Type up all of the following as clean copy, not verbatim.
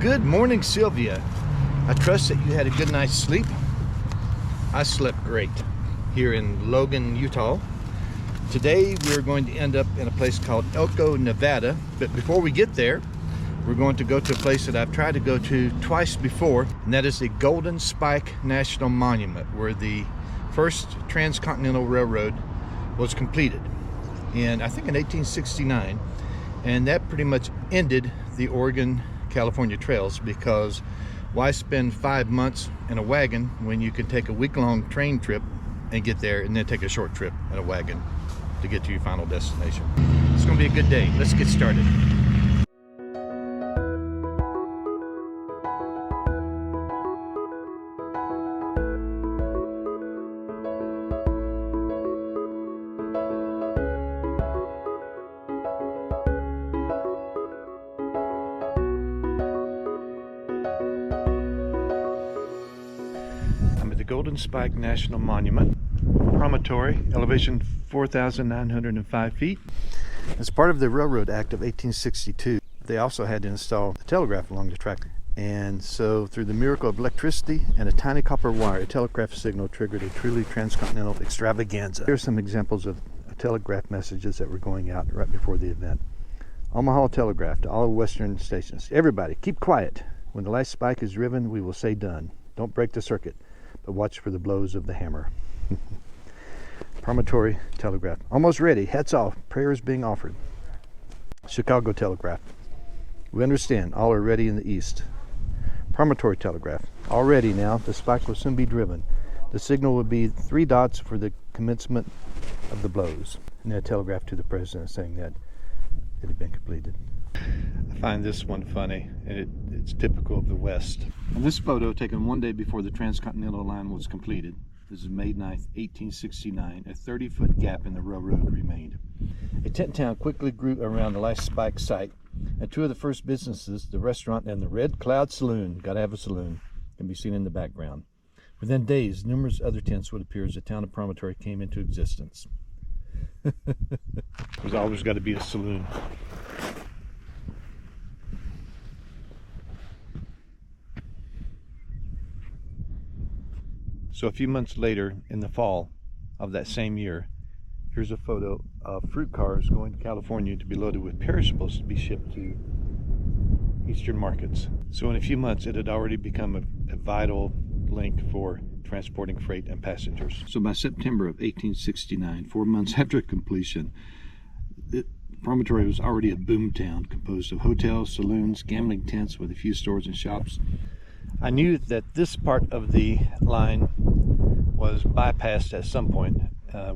Good morning, Silvia. I trust that you had a good night's sleep. I slept great here in Logan, Utah. Today we're going to end up in a place called Elko, Nevada. But before we get there, we're going to go to a place that I've tried to go to twice before, and that is the Golden Spike National Monument, where the first Transcontinental Rail Road was completed in, I think, in 1869. And that pretty much ended the Oregon-California trails, because why spend 5 months in a wagon when you can take a week-long train trip and get there, and then take a short trip in a wagon to get to your final destination. It's going to be a good day. Let's get started. I'm at the Golden Spike National Monument, Promontory, elevation 4,905 feet. As part of the Railroad Act of 1862, they also had to install a telegraph along the track. And so through the miracle of electricity and a tiny copper wire, a telegraph signal triggered a truly transcontinental extravaganza. Here are some examples of telegraph messages that were going out right before the event. Omaha Telegraph to all western stations. Everybody, keep quiet. When the last spike is driven, we will say done. Don't break the circuit, but watch for the blows of the hammer. Promontory Telegraph. Almost ready. Hats off. Prayers being offered. Chicago Telegraph. We understand. All are ready in the east. Promontory Telegraph. All ready now. The spike will soon be driven. The signal will be 3 dots for the commencement of the blows. And a telegraph to the president saying that it had been completed. I find this one funny, and it's typical of the West. And this photo, taken one day before the Transcontinental line was completed. This is May 9th, 1869. A 30-foot gap in the railroad remained. A tent town quickly grew around the last spike site, and 2 of the first businesses, the restaurant and the Red Cloud Saloon, gotta have a saloon, can be seen in the background. Within days, numerous other tents would appear as the town of Promontory came into existence. There's always got to be a saloon. So a few months later, in the fall of that same year, here's a photo of fruit cars going to California to be loaded with perishables to be shipped to eastern markets. So in a few months, it had already become a vital link for transporting freight and passengers. So by September of 1869, 4 months after completion, Promontory was already a boom town composed of hotels, saloons, gambling tents with a few stores and shops. I knew that this part of the line was bypassed at some point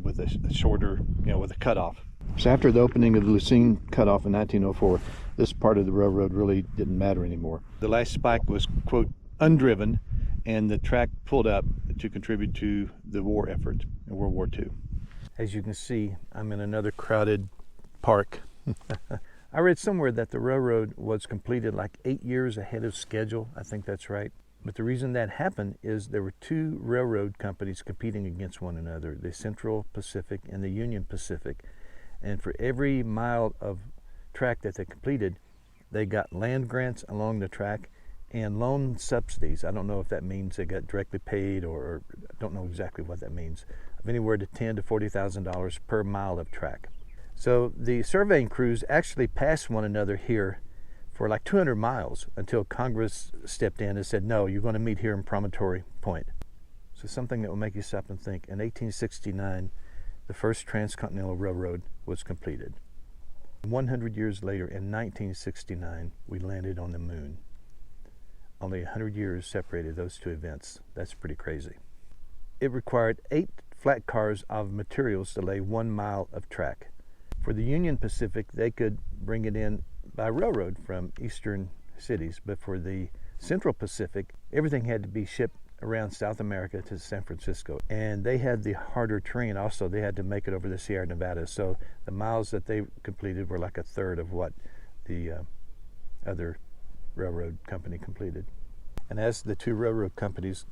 with a shorter, with a cutoff. So after the opening of the Lucene cutoff in 1904, this part of the railroad really didn't matter anymore. The last spike was, quote, undriven, and the track pulled up to contribute to the war effort in World War II. As you can see, I'm in another crowded park. I read somewhere that the railroad was completed like 8 years ahead of schedule. I think that's right. But the reason that happened is there were 2 railroad companies competing against one another, the Central Pacific and the Union Pacific. And for every mile of track that they completed, they got land grants along the track and loan subsidies. I don't know if that means they got directly paid, or I don't know exactly what that means, of anywhere to $10,000 to $40,000 per mile of track. So the surveying crews actually passed one another here for like 200 miles until Congress stepped in and said, no, you're going to meet here in Promontory Point. So something that will make you stop and think. In 1869, the first Transcontinental Railroad was completed. 100 years later, in 1969, we landed on the moon. Only 100 years separated those 2 events. That's pretty crazy. It required 8 flat cars of materials to lay 1 mile of track. For the Union Pacific, they could bring it in by railroad from eastern cities, but for the Central Pacific, everything had to be shipped around South America to San Francisco. And they had the harder terrain also. They had to make it over the Sierra Nevada, so the miles that they completed were like a third of what the other railroad company completed. And as the 2 railroad companies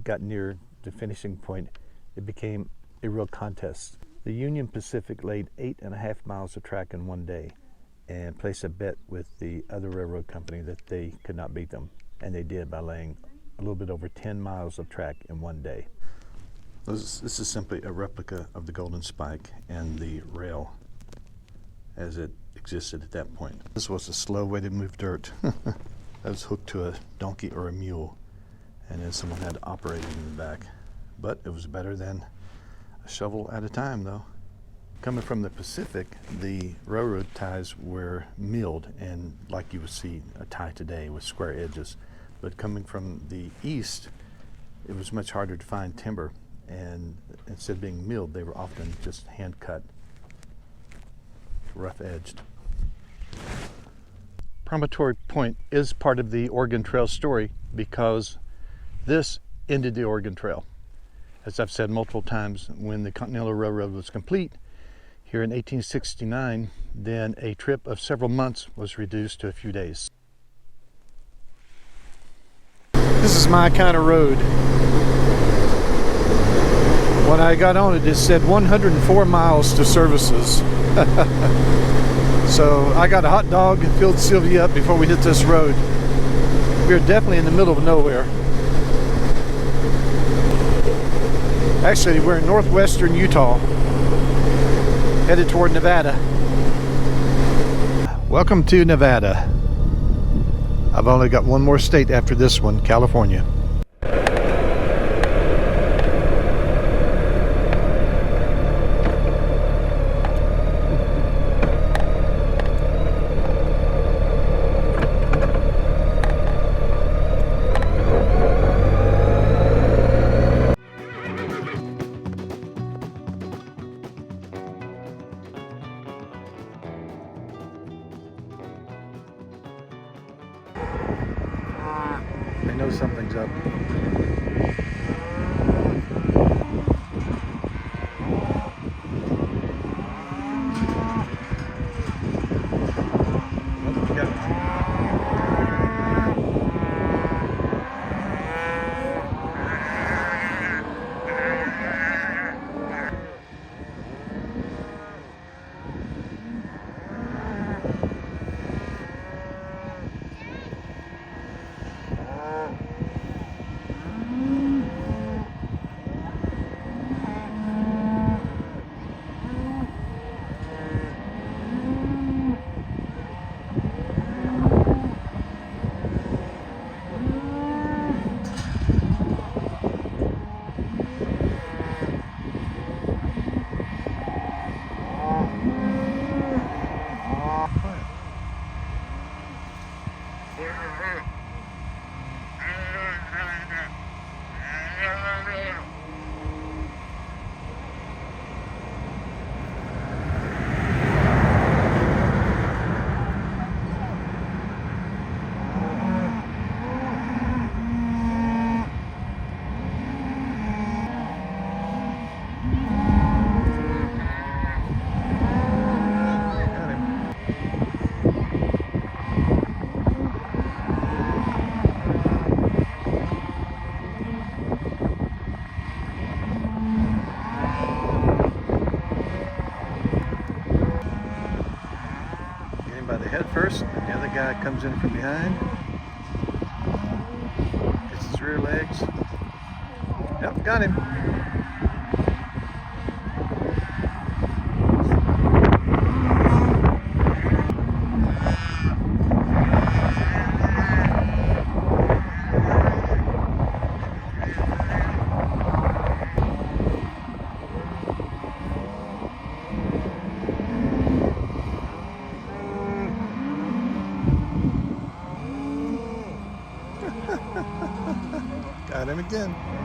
got near the finishing point, it became a real contest. The Union Pacific laid 8.5 miles of track in one day, and place a bet with the other railroad company that they could not beat them. And they did by laying a little bit over 10 miles of track in one day. This is simply a replica of the Golden Spike and the rail as it existed at that point. This was a slow way to move dirt. That was hooked to a donkey or a mule, and then someone had to operate it in the back. But it was better than a shovel at a time, though. Coming from the Pacific, the railroad ties were milled, and like you would see a tie today with square edges. But coming from the east, it was much harder to find timber, and instead of being milled, they were often just hand cut, rough edged. Promontory Point is part of the Oregon Trail story because this ended the Oregon Trail. As I've said multiple times, when the Continental Railroad was complete here in 1869, then a trip of several months was reduced to a few days. This is my kind of road. When I got on it, it said 104 miles to services. So I got a hot dog and filled Silvia up before we hit this road. We're definitely in the middle of nowhere. Actually, we're in northwestern Utah, headed toward Nevada. Welcome to Nevada. I've only got one more state after this one, California. They know something's up. By the head first, and the other guy comes in from behind. Gets his rear legs. Yep, got him. Got him again.